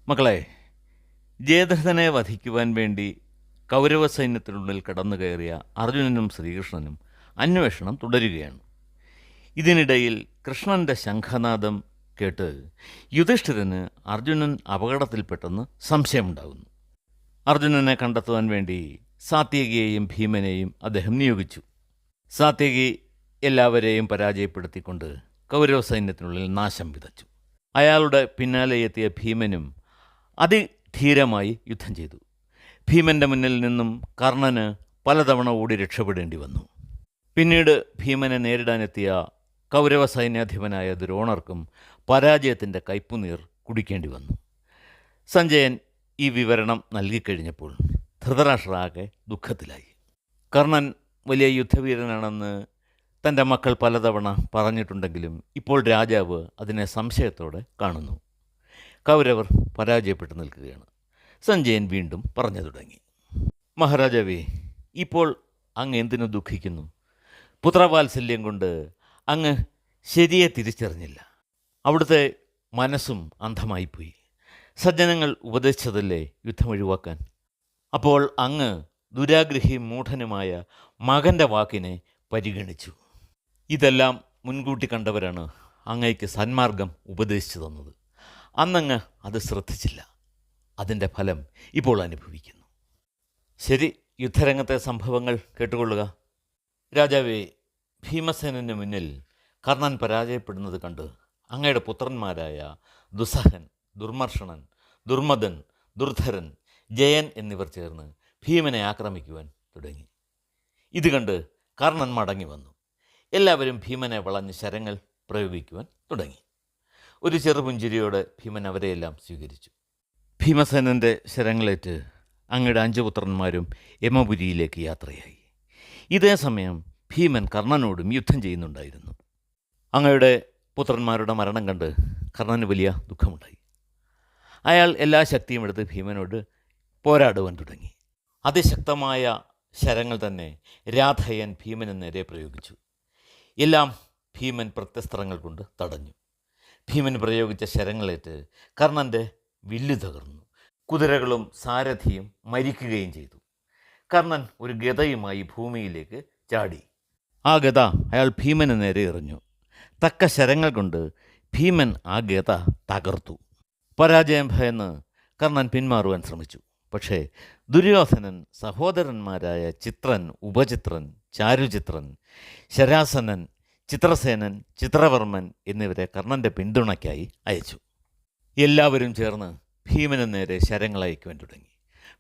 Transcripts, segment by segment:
മക്കളെ, ജയദ്രഥനെ വധിക്കുവാൻ വേണ്ടി കൗരവ സൈന്യത്തിനുള്ളിൽ കടന്നു കയറിയ അർജുനനും ശ്രീകൃഷ്ണനും അന്വേഷണം തുടരുകയാണ്. ഇതിനിടയിൽ കൃഷ്ണന്റെ ശംഖനാദം കേട്ട് യുധിഷ്ഠിരന് അർജുനൻ അപകടത്തിൽപ്പെട്ടെന്ന് സംശയമുണ്ടാകുന്നു. അർജുനനെ കണ്ടെത്തുവാൻ വേണ്ടി സാത്യകിയെയും ഭീമനെയും അദ്ദേഹം നിയോഗിച്ചു. സാത്യകി എല്ലാവരെയും പരാജയപ്പെടുത്തിക്കൊണ്ട് കൗരവ സൈന്യത്തിനുള്ളിൽ നാശം വിതച്ചു. അയാളുടെ പിന്നാലെ എത്തിയ ഭീമനും അതിധീരമായി യുദ്ധം ചെയ്തു. ഭീമൻ്റെ മുന്നിൽ നിന്നും കർണന് പലതവണ ഓടി രക്ഷപ്പെടേണ്ടി വന്നു. പിന്നീട് ഭീമനെ നേരിടാനെത്തിയ കൗരവ സൈന്യാധിപനായ ദ്രോണർക്കും പരാജയത്തിൻ്റെ കയ്പുനീർ കുടിക്കേണ്ടി വന്നു. സഞ്ജയൻ ഈ വിവരണം നൽകിക്കഴിഞ്ഞപ്പോൾ ധൃതരാഷ്ട്രാകെ ദുഃഖത്തിലായി. കർണൻ വലിയ യുദ്ധവീരനാണെന്ന് തൻ്റെ മക്കൾ പലതവണ പറഞ്ഞിട്ടുണ്ടെങ്കിലും ഇപ്പോൾ രാജാവ് അതിനെ സംശയത്തോടെ കാണുന്നു. കൗരവർ പരാജയപ്പെട്ടു നിൽക്കുകയാണ്. സഞ്ജയൻ വീണ്ടും പറഞ്ഞു തുടങ്ങി. മഹാരാജാവേ, ഇപ്പോൾ അങ്ങ് എന്തിനു ദുഃഖിക്കുന്നു? പുത്രവാത്സല്യം കൊണ്ട് അങ്ങ് ശരിയെ തിരിച്ചറിഞ്ഞില്ല. അവിടുത്തെ മനസ്സും അന്ധമായിപ്പോയി. സജ്ജനങ്ങൾ ഉപദേശിച്ചതല്ലേ യുദ്ധം ഒഴിവാക്കാൻ? അപ്പോൾ അങ്ങ് ദുരാഗ്രഹിയും മൂഢനുമായ മകൻ്റെ വാക്കിനെ പരിഗണിച്ചു. ഇതെല്ലാം മുൻകൂട്ടി കണ്ടവരാണ് അങ്ങയ്ക്ക് സന്മാർഗം ഉപദേശിച്ചു തന്നത്. അന്നങ്ങ് അത് ശ്രദ്ധിച്ചില്ല. അതിൻ്റെ ഫലം ഇപ്പോൾ അനുഭവിക്കുന്നു. ശരി, യുദ്ധരംഗത്തെ സംഭവങ്ങൾ കേട്ടുകൊള്ളുക. രാജാവേ, ഭീമസേനന് മുന്നിൽ കർണൻ പരാജയപ്പെടുന്നത് കണ്ട് അങ്ങയുടെ പുത്രന്മാരായ ദുസ്സഹൻ, ദുർമർഷണൻ, ദുർമദൻ, ദുർധരൻ, ജയൻ എന്നിവർ ചേർന്ന് ഭീമനെ ആക്രമിക്കുവാൻ തുടങ്ങി. ഇത് കണ്ട് കർണൻ മടങ്ങി വന്നു. എല്ലാവരും ഭീമനെ വളഞ്ഞ് ശരങ്ങൾ പ്രയോഗിക്കുവാൻ തുടങ്ങി. ഒരു ചെറുപുഞ്ചിരിയോടെ ഭീമൻ അവരെയെല്ലാം സ്വീകരിച്ചു. ഭീമസേനൻ്റെ ശരങ്ങളേറ്റ് അങ്ങയുടെ 5 പുത്രന്മാരും യമപുരിയിലേക്ക് യാത്രയായി. ഇതേ സമയം ഭീമൻ കർണനോടും യുദ്ധം ചെയ്യുന്നുണ്ടായിരുന്നു. അങ്ങയുടെ പുത്രന്മാരുടെ മരണം കണ്ട് കർണന് വലിയ ദുഃഖമുണ്ടായി. അയാൾ എല്ലാ ശക്തിയും എടുത്ത് ഭീമനോട് പോരാടുവാൻ തുടങ്ങി. അതിശക്തമായ ശരങ്ങൾ തന്നെ രാധയൻ ഭീമന് നേരെ പ്രയോഗിച്ചു. എല്ലാം ഭീമൻ പ്രത്യസ്ത്രങ്ങൾ കൊണ്ട് തടഞ്ഞു. ഭീമൻ പ്രയോഗിച്ച ശരങ്ങളേറ്റ് കർണൻ്റെ വില്ലു തകർന്നു. കുതിരകളും സാരഥിയും മരിക്കുകയും ചെയ്തു. കർണൻ ഒരു ഗദയുമായി ഭൂമിയിലേക്ക് ചാടി. ആ ഗദ അയാൾ ഭീമന് നേരെ എറിഞ്ഞു. തക്ക ശരങ്ങൾ കൊണ്ട് ഭീമൻ ആ ഗദ തകർത്തു. പരാജയം ഭയന്ന് കർണൻ പിന്മാറുവാൻ ശ്രമിച്ചു. പക്ഷേ ദുര്യോധനൻ സഹോദരന്മാരായ ചിത്രൻ, ഉപചിത്രൻ, ചാരുചിത്രൻ, ശരാസനൻ, ചിത്രസേനൻ, ചിത്രവർമ്മൻ എന്നിവരെ കർണൻ്റെ പിന്തുണയ്ക്കായി അയച്ചു. എല്ലാവരും ചേർന്ന് ഭീമന് നേരെ ശരങ്ങൾ അയക്കുവാൻ തുടങ്ങി.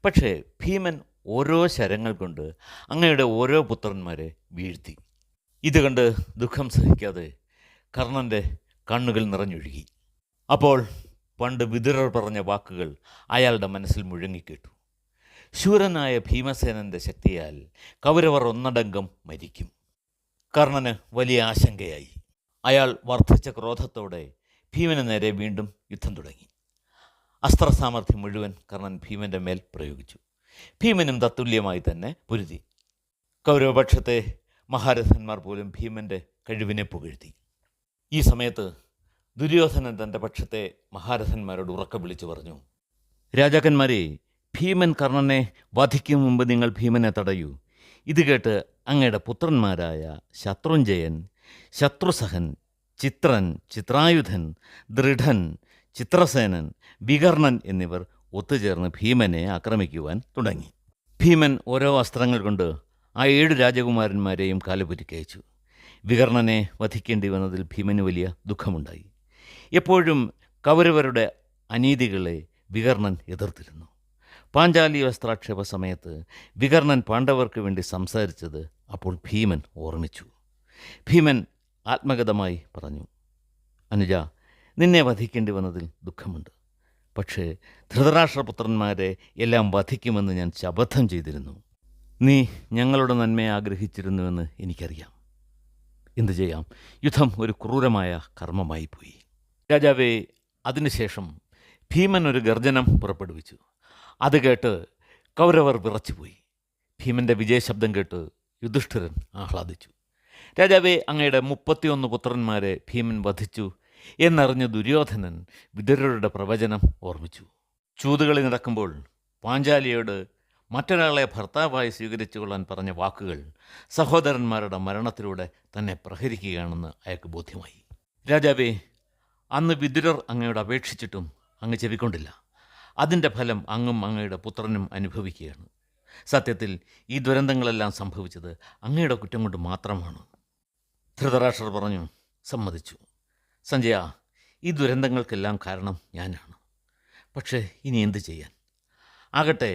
പക്ഷേ ഭീമൻ ഓരോ ശരങ്ങൾ കൊണ്ട് അങ്ങയുടെ ഓരോ പുത്രന്മാരെ വീഴ്ത്തി. ഇത് കണ്ട് ദുഃഖം സഹിക്കാതെ കർണൻ്റെ കണ്ണുകൾ നിറഞ്ഞൊഴുകി. അപ്പോൾ പണ്ട് വിതുരർ പറഞ്ഞ വാക്കുകൾ അയാളുടെ മനസ്സിൽ മുഴങ്ങിക്കേട്ടു. ശൂരനായ ഭീമസേനൻ്റെ ശക്തിയാൽ കൗരവർ ഒന്നടങ്കം മരിക്കും. കർണന് വലിയ ആശങ്കയായി. അയാൾ വർദ്ധിച്ച ക്രോധത്തോടെ ഭീമന് നേരെ വീണ്ടും യുദ്ധം തുടങ്ങി. അസ്ത്രസാമർഥ്യം മുഴുവൻ കർണൻ ഭീമൻ്റെ മേൽ പ്രയോഗിച്ചു. ഭീമനും തത്തുല്യമായി തന്നെ പൊരുതി. കൗരവപക്ഷത്തെ മഹാരഥന്മാർ പോലും ഭീമൻ്റെ കഴിവിനെ പുകഴ്ത്തി. ഈ സമയത്ത് ദുര്യോധനൻ തൻ്റെ പക്ഷത്തെ മഹാരഥന്മാരോട് ഉറക്കെ വിളിച്ചു പറഞ്ഞു: രാജാക്കന്മാരെ, ഭീമൻ കർണനെ വധിക്കും മുമ്പ് നിങ്ങൾ ഭീമനെ തടയൂ. ഇത് കേട്ട് അങ്ങയുടെ പുത്രന്മാരായ ശത്രുഞ്ജയൻ, ശത്രുസഹൻ, ചിത്രൻ, ചിത്രായുധൻ, ദൃഢൻ, ചിത്രസേനൻ, വികർണൻ എന്നിവർ ഒത്തുചേർന്ന് ഭീമനെ ആക്രമിക്കുവാൻ തുടങ്ങി. ഭീമൻ ഓരോ അസ്ത്രങ്ങൾ കൊണ്ട് ആ 7 രാജകുമാരന്മാരെയും കാലുപുറ്റിക്കയച്ചു. വികർണനെ വധിക്കേണ്ടി വന്നതിൽ ഭീമന് വലിയ ദുഃഖമുണ്ടായി. എപ്പോഴും കൗരവരുടെ അനീതികളെ വികർണൻ എതിർത്തിരുന്നു. പാഞ്ചാലി വസ്ത്രാക്ഷേപ സമയത്ത് വികർണൻ പാണ്ഡവർക്ക് വേണ്ടി സംസാരിച്ചത് അപ്പോൾ ഭീമൻ ഓർമ്മിച്ചു. ഭീമൻ ആത്മഗതമായി പറഞ്ഞു: അനുജ, നിന്നെ വധിക്കേണ്ടി വന്നതിൽ ദുഃഖമുണ്ട്. പക്ഷേ ധൃതരാഷ്ട്രപുത്രന്മാരെ എല്ലാം വധിക്കുമെന്ന് ഞാൻ ശപഥം ചെയ്തിരുന്നു. നീ ഞങ്ങളുടെ നന്മയെ ആഗ്രഹിച്ചിരുന്നുവെന്ന് എനിക്കറിയാം. എന്തു ചെയ്യാം, യുദ്ധം ഒരു ക്രൂരമായ കർമ്മമായി പോയി. രാജാവേ, അതിനുശേഷം ഭീമൻ ഒരു ഗർജനം പുറപ്പെടുവിച്ചു. അത് കേട്ട് കൗരവർ വിറച്ചുപോയി. ഭീമൻ്റെ വിജയശബ്ദം കേട്ട് യുധിഷ്ഠിരൻ ആഹ്ലാദിച്ചു. രാജാവേ, അങ്ങയുടെ 31 പുത്രന്മാരെ ഭീമൻ വധിച്ചു എന്നറിഞ്ഞ ദുര്യോധനൻ വിതുരരുടെ പ്രവചനം ഓർമ്മിച്ചു. ചൂതുകളി നടക്കുമ്പോൾ പാഞ്ചാലിയോട് മറ്റൊരാളെ ഭർത്താവായി സ്വീകരിച്ചു കൊള്ളാൻ പറഞ്ഞ വാക്കുകൾ സഹോദരന്മാരുടെ മരണത്തിലൂടെ തന്നെ പ്രഹരിക്കുകയാണെന്ന് അയാൾക്ക് ബോധ്യമായി. രാജാവേ, അന്ന് വിദുരർ അങ്ങയോട് അപേക്ഷിച്ചിട്ടും അങ്ങ് ചെവിക്കൊണ്ടില്ല. അതിൻ്റെ ഫലം അങ്ങും അങ്ങയുടെ പുത്രനും അനുഭവിക്കുകയാണ്. സത്യത്തിൽ ഈ ദുരന്തങ്ങളെല്ലാം സംഭവിച്ചത് അങ്ങയുടെ കുറ്റം കൊണ്ട് മാത്രമാണ്. ധൃതരാഷ്ട്രർ പറഞ്ഞു. സമ്മതിച്ചു. സഞ്ജയ, ഈ ദുരന്തങ്ങൾക്കെല്ലാം കാരണം ഞാനാണ്. പക്ഷേ ഇനി എന്തു ചെയ്യാൻ? ആകട്ടെ,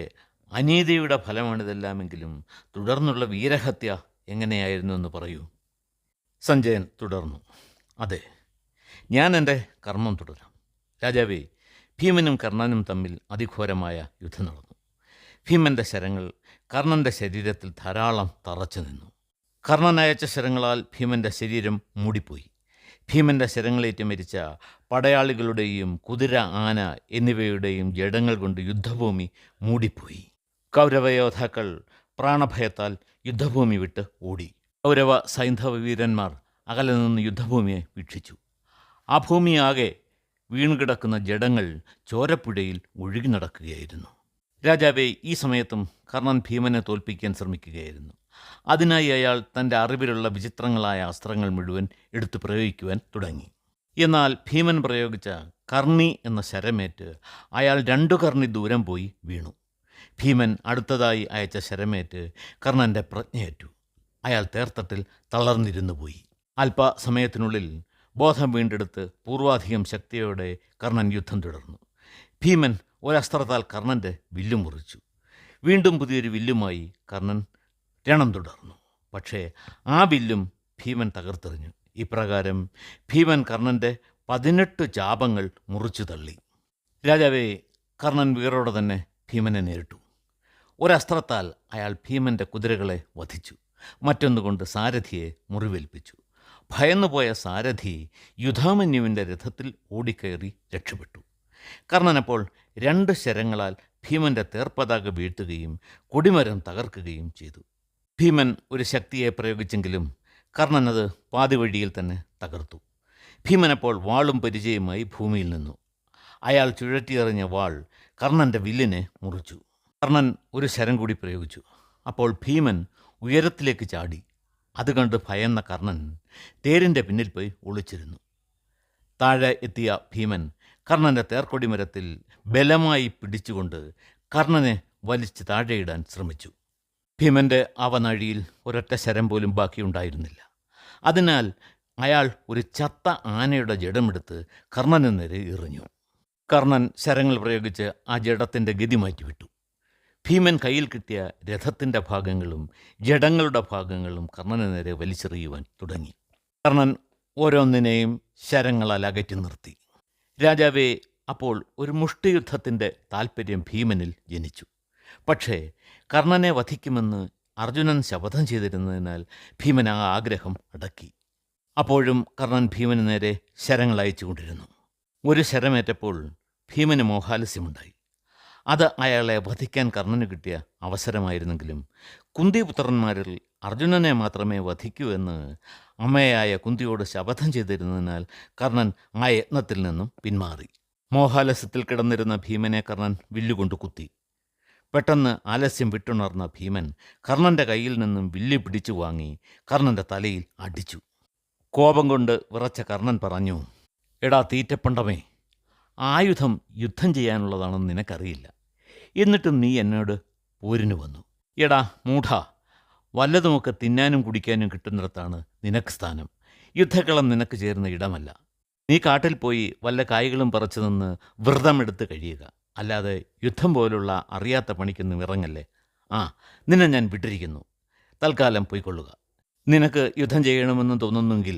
അനീതിയുടെ ഫലമാണിതെല്ലാമെങ്കിലും തുടർന്നുള്ള വീരഹത്യ എങ്ങനെയായിരുന്നു എന്ന് പറയൂ. സഞ്ജയൻ തുടർന്നു. അതെ, ഞാൻ എൻ്റെ കർമ്മം തുടരാം. രാജാവേ, ഭീമനും കർണനും തമ്മിൽ അതിഘോരമായ യുദ്ധം നടന്നു. ഭീമൻ്റെ ശരങ്ങൾ കർണൻ്റെ ശരീരത്തിൽ ധാരാളം തറച്ചു നിന്നു. കർണൻ അയച്ച ശരങ്ങളാൽ ഭീമൻ്റെ ശരീരം മൂടിപ്പോയി. ഭീമൻ്റെ ശരങ്ങളേറ്റ് മരിച്ച പടയാളികളുടെയും കുതിര, ആന എന്നിവയുടെയും ജഡങ്ങൾ കൊണ്ട് യുദ്ധഭൂമി മൂടിപ്പോയി. കൗരവയോദ്ധാക്കൾ പ്രാണഭയത്താൽ യുദ്ധഭൂമി വിട്ട് ഓടി. കൗരവ സൈന്ധവ വീരന്മാർ അകലെ നിന്ന് യുദ്ധഭൂമിയെ വീക്ഷിച്ചു. ആ ഭൂമിയാകെ വീണുകിടക്കുന്ന ജഡങ്ങൾ ചോരപ്പുഴയിൽ ഒഴുകി നടക്കുകയായിരുന്നു. രാജാവേ, ഈ സമയത്തും കർണൻ ഭീമനെ തോൽപ്പിക്കാൻ ശ്രമിക്കുകയായിരുന്നു. അതിനായി അയാൾ തൻ്റെ അറിവിലുള്ള വിചിത്രങ്ങളായ അസ്ത്രങ്ങൾ മുഴുവൻ എടുത്തു പ്രയോഗിക്കുവാൻ തുടങ്ങി. എന്നാൽ ഭീമൻ പ്രയോഗിച്ച കർണി എന്ന ശരമേറ്റ് അയാൾ 2 കർണി ദൂരം പോയി വീണു. ഭീമൻ അടുത്തതായി അയച്ച ശരമേറ്റ് കർണൻ്റെ പ്രജ്ഞയേറ്റു. അയാൾ തേർത്തട്ടിൽ തളർന്നിരുന്നു പോയി. അല്പസമയത്തിനുള്ളിൽ ബോധം വീണ്ടെടുത്ത് പൂർവാധികം ശക്തിയോടെ കർണൻ യുദ്ധം തുടർന്നു. ഭീമൻ ഒരസ്ത്രത്താൽ കർണൻ്റെ വില്ലു മുറിച്ചു. വീണ്ടും പുതിയൊരു വില്ലുമായി കർണൻ രണം തുടർന്നു. പക്ഷേ ആ വില്ലും ഭീമൻ തകർത്തെറിഞ്ഞു. ഇപ്രകാരം ഭീമൻ കർണൻ്റെ 18 ചാപങ്ങൾ മുറിച്ചു തള്ളി. രാജാവേ, കർണൻ വീറോടെ തന്നെ ഭീമനെ നേരിട്ടു. ഒരസ്ത്രത്താൽ അയാൾ ഭീമൻ്റെ കുതിരകളെ വധിച്ചു. മറ്റൊന്നുകൊണ്ട് സാരഥിയെ മുറിവേൽപ്പിച്ചു. ഭയന്നുപോയ സാരഥി യുധാമന്യുവിൻ്റെ രഥത്തിൽ ഓടിക്കയറി രക്ഷപ്പെട്ടു. കർണനപ്പോൾ 2 ശരങ്ങളാൽ ഭീമൻ്റെ തേർപ്പതാക വീഴ്ത്തുകയും കൊടിമരം തകർക്കുകയും ചെയ്തു. ഭീമൻ ഒരു ശക്തിയെ പ്രയോഗിച്ചെങ്കിലും കർണൻ അത് പാതിവഴിയിൽ തന്നെ തകർത്തു. ഭീമനപ്പോൾ വാളും പരിചയമായി ഭൂമിയിൽ നിന്നു. അയാൾ ചുഴറ്റിയെറിഞ്ഞ വാൾ കർണൻ്റെ വില്ലിനെ മുറിച്ചു. കർണൻ ഒരു ശരം കൂടി പ്രയോഗിച്ചു. അപ്പോൾ ഭീമൻ ഉയരത്തിലേക്ക് ചാടി. അത് കണ്ട് ഭയന്ന കർണൻ തേരിൻ്റെ പിന്നിൽ പോയി ഒളിച്ചിരുന്നു. താഴെ എത്തിയ ഭീമൻ കർണൻ്റെ തേർക്കൊടിമരത്തിൽ ബലമായി പിടിച്ചുകൊണ്ട് കർണനെ വലിച്ച് താഴെയിടാൻ ശ്രമിച്ചു. ഭീമൻ്റെ അവനാഴിയിൽ ഒരൊറ്റ ശരം പോലും ബാക്കിയുണ്ടായിരുന്നില്ല. അതിനാൽ അയാൾ ഒരു ചത്ത ആനയുടെ ജഡമെടുത്ത് കർണന് നേരെ എറിഞ്ഞു. കർണൻ ശരങ്ങൾ പ്രയോഗിച്ച് ആ ജഡത്തിൻ്റെ ഗതി മാറ്റിവിട്ടു. ഭീമൻ കയ്യിൽ കിട്ടിയ രഥത്തിൻ്റെ ഭാഗങ്ങളും ജഡങ്ങളുടെ ഭാഗങ്ങളും കർണന് നേരെ വലിച്ചെറിയുവാൻ തുടങ്ങി. കർണൻ ഓരോന്നിനെയും ശരങ്ങളാൽ അകറ്റി നിർത്തി. രാജാവേ, അപ്പോൾ ഒരു മുഷ്ടിയുദ്ധത്തിൻ്റെ താൽപ്പര്യം ഭീമനിൽ ജനിച്ചു. പക്ഷേ കർണനെ വധിക്കുമെന്ന് അർജുനൻ ശപഥം ചെയ്തിരുന്നതിനാൽ ഭീമൻ ആ ആഗ്രഹം അടക്കി. അപ്പോഴും കർണൻ ഭീമന് നേരെ ശരങ്ങൾ അയച്ചുകൊണ്ടിരുന്നു. ഒരു ശരമേറ്റപ്പോൾ ഭീമന് മോഹാലസ്യമുണ്ടായി. അത് അയാളെ വധിക്കാൻ കർണന് കിട്ടിയ അവസരമായിരുന്നെങ്കിലും കുന്തിപുത്രന്മാരിൽ അർജുനനെ മാത്രമേ വധിക്കൂ എന്ന് അമ്മയായ കുന്തിയോട് ശപഥം ചെയ്തിരുന്നതിനാൽ കർണൻ ആ യത്നത്തിൽ നിന്നും പിന്മാറി. മോഹാലസ്യത്തിൽ കിടന്നിരുന്ന ഭീമനെ കർണൻ വില്ലുകൊണ്ട് കുത്തി. പെട്ടെന്ന് ആലസ്യം വിട്ടുണർന്ന ഭീമൻ കർണൻ്റെ കയ്യിൽ നിന്നും വില്ല് പിടിച്ചു വാങ്ങി കർണൻ്റെ തലയിൽ അടിച്ചു. കോപം കൊണ്ട് വിറച്ച കർണൻ പറഞ്ഞു, എടാ തീറ്റപ്പണ്ടമേ, ആയുധം യുദ്ധം ചെയ്യാനുള്ളതാണെന്ന് നിനക്കറിയില്ല. എന്നിട്ടും നീ എന്നോട് പോരിന് വന്നു. എടാ മൂഢ, വല്ലതുമൊക്കെ തിന്നാനും കുടിക്കാനും കിട്ടുന്നിടത്താണ് നിനക്ക് സ്ഥാനം. യുദ്ധക്കളം നിനക്ക് ചേരുന്ന ഇടമല്ല. നീ കാട്ടിൽ പോയി വല്ല കായ്കളും പറിച്ചു നിന്ന് വ്രതമെടുത്ത് കഴിയുക. അല്ലാതെ യുദ്ധം പോലുള്ള അറിയാത്ത പണിക്കൊന്നും ഇറങ്ങല്ലേ. നിന്നെ ഞാൻ വിട്ടിരിക്കുന്നു. തൽക്കാലം പോയിക്കൊള്ളുക. നിനക്ക് യുദ്ധം ചെയ്യണമെന്ന് തോന്നുന്നെങ്കിൽ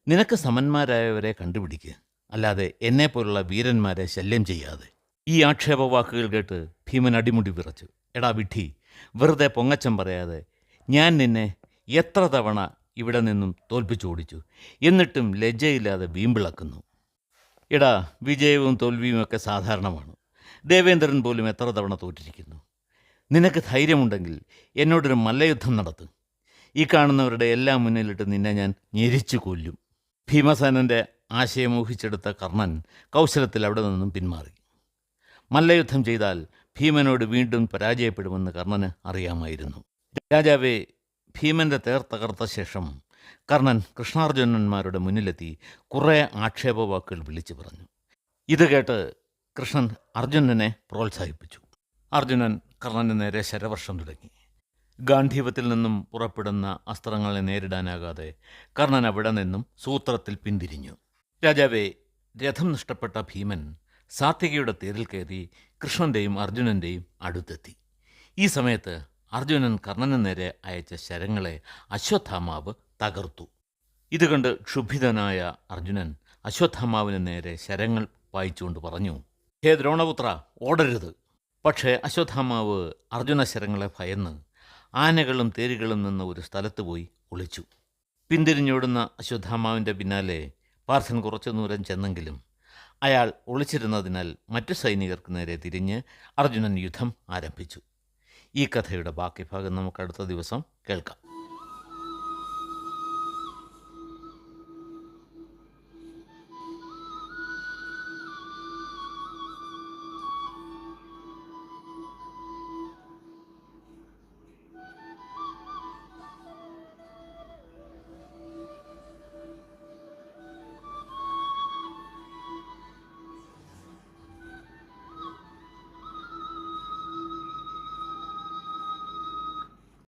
നിനക്ക് സമന്മാരായവരെ കണ്ടുപിടിക്കുക. അല്ലാതെ എന്നെപ്പോലുള്ള വീരന്മാരെ ശല്യം ചെയ്യാതെ. ഈ ആക്ഷേപവാക്കുകൾ കേട്ട് ഭീമൻ അടിമുടി വിറച്ചു. എടാ വിഡ്ഢി, വെറുതെ പൊങ്ങച്ചം പറയാതെ ഞാൻ നിന്നെ എത്ര തവണ ഇവിടെ നിന്നും തോൽപ്പിച്ചോടിച്ചു. എന്നിട്ടും ലജ്ജയില്ലാതെ വീമ്പിളക്കുന്നു. എടാ, വിജയവും തോൽവിയുമൊക്കെ സാധാരണമാണ്. ദേവേന്ദ്രൻ പോലും എത്ര തവണ തോറ്റിരിക്കുന്നു. നിനക്ക് ധൈര്യമുണ്ടെങ്കിൽ എന്നോടൊരു മല്ലയുദ്ധം നടത്തും. ഈ കാണുന്നവരുടെ എല്ലാം മുന്നിലിട്ട് നിന്നെ ഞാൻ ഞെരിച്ചു കൊല്ലും. ഭീമസേനൻ്റെ ആശയം ഊഹിച്ചെടുത്ത കർണൻ കൗശലത്തിൽ അവിടെ നിന്നും പിന്മാറി. മല്ലയുദ്ധം ചെയ്താൽ ഭീമനോട് വീണ്ടും പരാജയപ്പെടുമെന്ന് കർണന് അറിയാമായിരുന്നു. രാജാവെ, ഭീമന്റെ തേർ തകർത്ത ശേഷം കർണൻ കൃഷ്ണാർജുനന്മാരുടെ മുന്നിലെത്തി കുറേ ആക്ഷേപവാക്കുകൾ വിളിച്ചു പറഞ്ഞു. ഇത് കേട്ട് കൃഷ്ണൻ അർജുനനെ പ്രോത്സാഹിപ്പിച്ചു. അർജുനൻ കർണന് നേരെ ശരവർഷം തുടങ്ങി. ഗാന്ധീവത്തിൽ നിന്നും പുറപ്പെടുന്ന അസ്ത്രങ്ങളെ നേരിടാനാകാതെ കർണൻ അവിടെ നിന്നും സൂത്രത്തിൽ പിന്തിരിഞ്ഞു. രാജാവെ, രഥം നഷ്ടപ്പെട്ട ഭീമൻ സാത്വികയുടെ തേരിൽ കയറി കൃഷ്ണൻ്റെയും അർജുനൻ്റെയും അടുത്തെത്തി. ഈ സമയത്ത് അർജുനൻ കർണന് നേരെ അയച്ച ശരങ്ങളെ അശ്വത്ഥാമാവ് തകർത്തു. ഇത് കണ്ട് ക്ഷുഭിതനായ അർജുനൻ അശ്വത്ഥാമാവിന് നേരെ ശരങ്ങൾ പായിച്ചുകൊണ്ട് പറഞ്ഞു, ഹേ ദ്രോണപുത്ര, ഓടരുത്. പക്ഷേ അശ്വത്ഥാമാവ് അർജുന ശരങ്ങളെ ഭയന്ന് ആനകളും തേരുകളും നിന്ന് ഒരു സ്ഥലത്ത് പോയി ഒളിച്ചു. പിന്തിരിഞ്ഞോടുന്ന അശ്വത്ഥാമാവിൻ്റെ പിന്നാലെ പാർത്ഥൻ കുറച്ചു ദൂരം ചെന്നെങ്കിലും അയാൾ ഒളിച്ചിരുന്നതിനാൽ മറ്റു സൈനികർക്ക് നേരെ തിരിഞ്ഞ് അർജുനൻ യുദ്ധം ആരംഭിച്ചു. ഈ കഥയുടെ ബാക്കി ഭാഗം നമുക്ക് അടുത്ത ദിവസം കേൾക്കാം.